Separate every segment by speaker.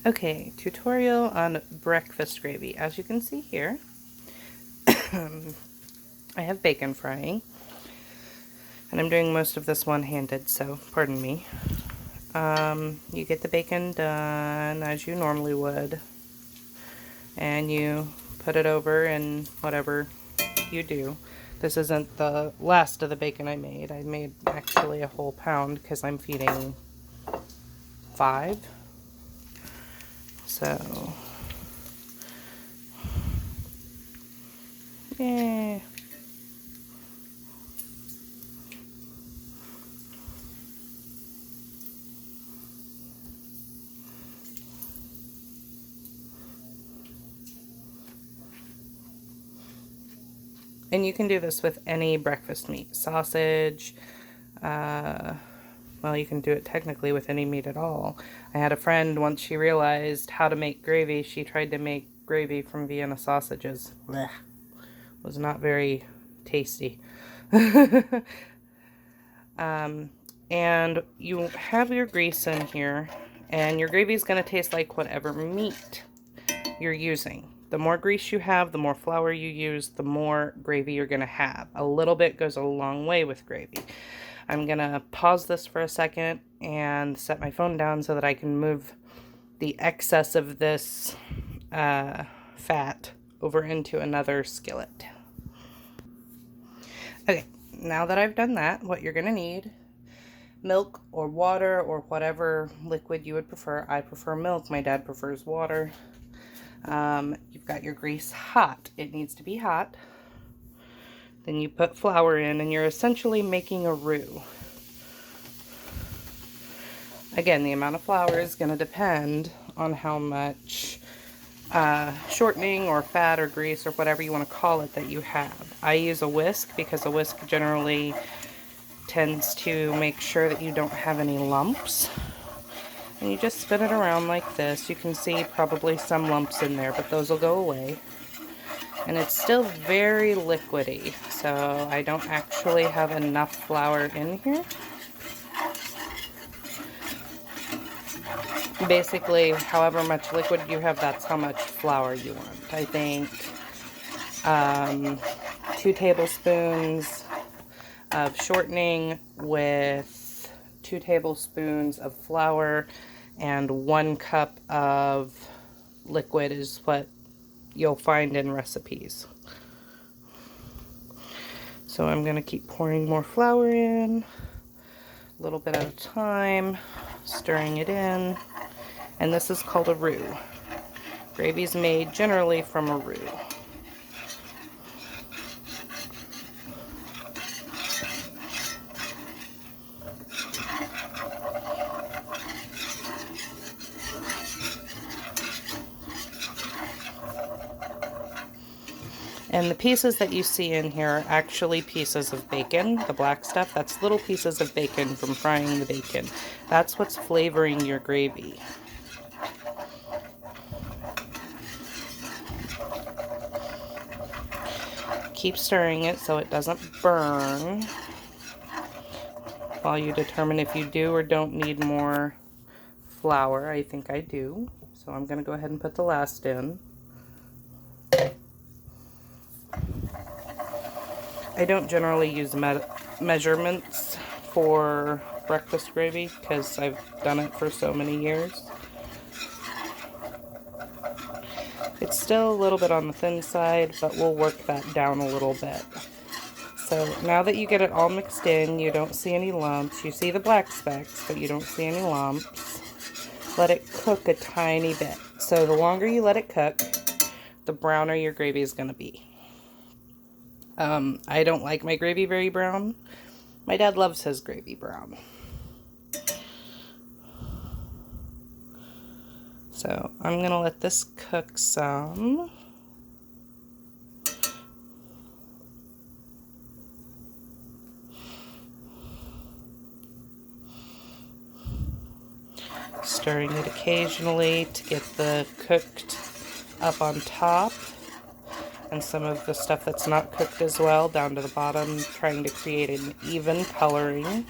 Speaker 1: Okay, tutorial on breakfast gravy. As you can see here, I have bacon frying, and I'm doing most of this one-handed, so pardon me. You get the bacon done as you normally would, and you put it over in whatever you do. This isn't the last of the bacon I made. I made actually a whole pound because I'm feeding 5. So, yeah. And you can do this with any breakfast meat. Sausage, well, you can do it technically with any meat at all. I had a friend, once she realized how to make gravy, she tried to make gravy from Vienna sausages. Blech. Was not very tasty. And you have your grease in here, and your gravy is going to taste like whatever meat you're using. The more grease you have, the more flour you use, the more gravy you're going to have. A little bit goes a long way with gravy. I'm going to pause this for a second and set my phone down so that I can move the excess of this fat over into another skillet. Okay, now that I've done that, what you're going to need, milk or water or whatever liquid you would prefer. I prefer milk. My dad prefers water. You've got your grease hot. It needs to be hot. Then you put flour in, and you're essentially making a roux. Again, the amount of flour is going to depend on how much shortening or fat or grease or whatever you want to call it that you have. I use a whisk because a whisk generally tends to make sure that you don't have any lumps. And you just spin it around like this. You can see probably some lumps in there, but those will go away. And it's still very liquidy, so I don't actually have enough flour in here. Basically, however much liquid you have, that's how much flour you want. I think 2 tablespoons of shortening with 2 tablespoons of flour and 1 cup of liquid is what you'll find in recipes. So I'm going to keep pouring more flour in, a little bit at a time, stirring it in, and this is called a roux. Gravy is made generally from a roux. And the pieces that you see in here are actually pieces of bacon. The black stuff, that's little pieces of bacon from frying the bacon. That's what's flavoring your gravy. Keep stirring it so it doesn't burn while you determine if you do or don't need more flour. I think I do. So I'm going to go ahead and put the last in. I don't generally use measurements for breakfast gravy because I've done it for so many years. It's still a little bit on the thin side, but we'll work that down a little bit. So now that you get it all mixed in, you don't see any lumps. You see the black specks, but you don't see any lumps. Let it cook a tiny bit. So the longer you let it cook, the browner your gravy is going to be. I don't like my gravy very brown. My dad loves his gravy brown. So I'm going to let this cook some. Stirring it occasionally to get the cooked up on top. And some of the stuff that's not cooked as well down to the bottom, trying to create an even coloring.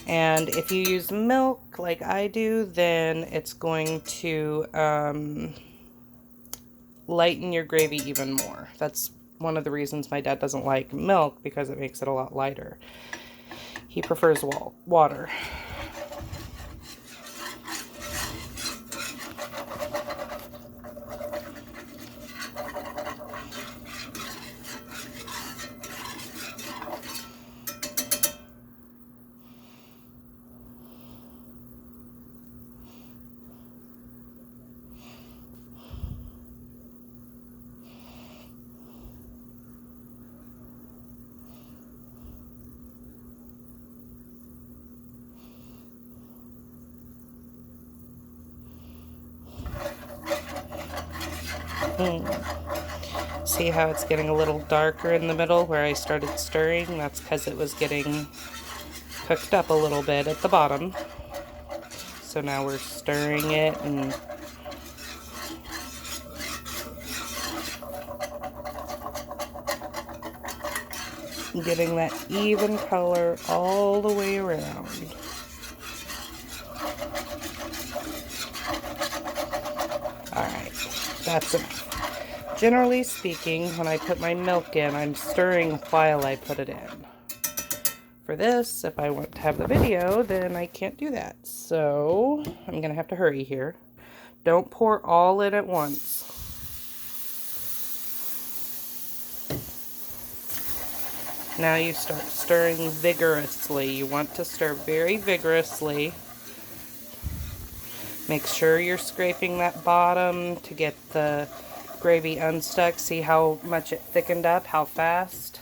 Speaker 1: And if you use milk like I do, then it's going to lighten your gravy even more. That's one of the reasons my dad doesn't like milk, because it makes it a lot lighter. He prefers water. See how it's getting a little darker in the middle where I started stirring? That's because it was getting cooked up a little bit at the bottom. So now we're stirring it and getting that even color all the way around. Alright, that's enough. Generally speaking, when I put my milk in, I'm stirring while I put it in. For this, if I want to have the video, then I can't do that. So, I'm going to have to hurry here. Don't pour all in at once. Now you start stirring vigorously. You want to stir very vigorously. Make sure you're scraping that bottom to get the gravy unstuck. See how much it thickened up, how fast?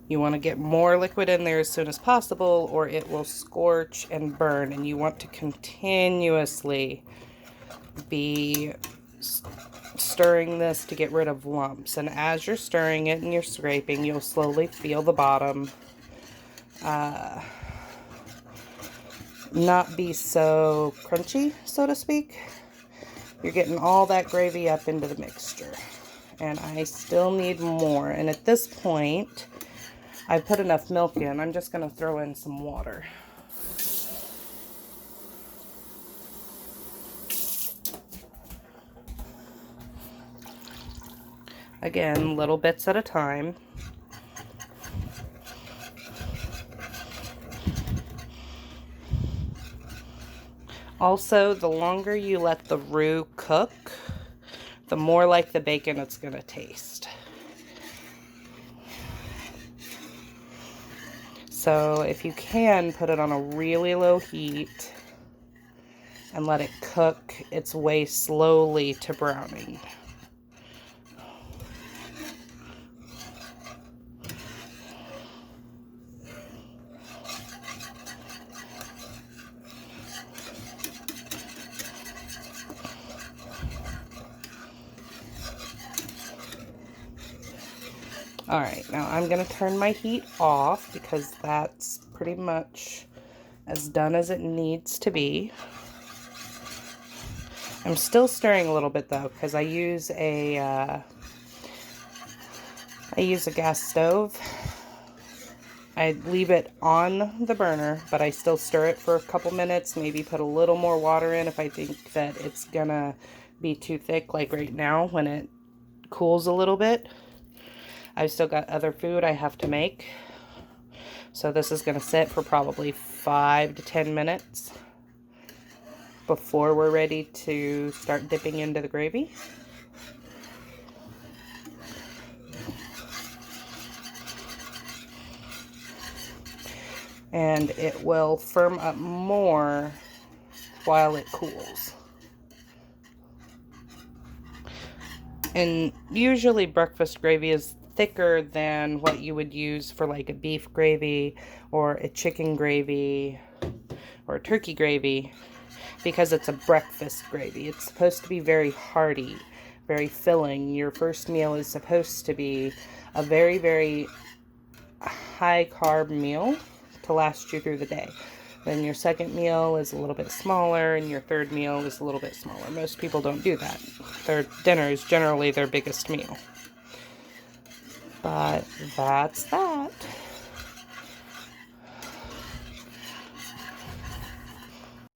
Speaker 1: You want to get more liquid in there as soon as possible, or it will scorch and burn, and you want to continuously be stirring this to get rid of lumps. And as you're stirring it and you're scraping, you'll slowly feel the bottom not be so crunchy, so to speak. You're getting all that gravy up into the mixture. And I still need more. And at this point, I put enough milk in. I'm just going to throw in some water. Again, little bits at a time. Also, the longer you let the roux cook, the more like the bacon it's going to taste. So if you can, put it on a really low heat and let it cook its way slowly to browning. Alright, now I'm going to turn my heat off because that's pretty much as done as it needs to be. I'm still stirring a little bit though because I use a gas stove. I leave it on the burner, but I still stir it for a couple minutes, maybe put a little more water in if I think that it's gonna be too thick, like right now when it cools a little bit. I've still got other food I have to make. So this is going to sit for probably 5 to 10 minutes before we're ready to start dipping into the gravy. And it will firm up more while it cools. And usually breakfast gravy is thicker than what you would use for like a beef gravy or a chicken gravy or a turkey gravy, because it's a breakfast gravy. It's supposed to be very hearty, very filling. Your first meal is supposed to be a very, very high carb meal to last you through the day. Then your second meal is a little bit smaller, and your third meal is a little bit smaller. Most people don't do that. Their dinner is generally their biggest meal. But that's that.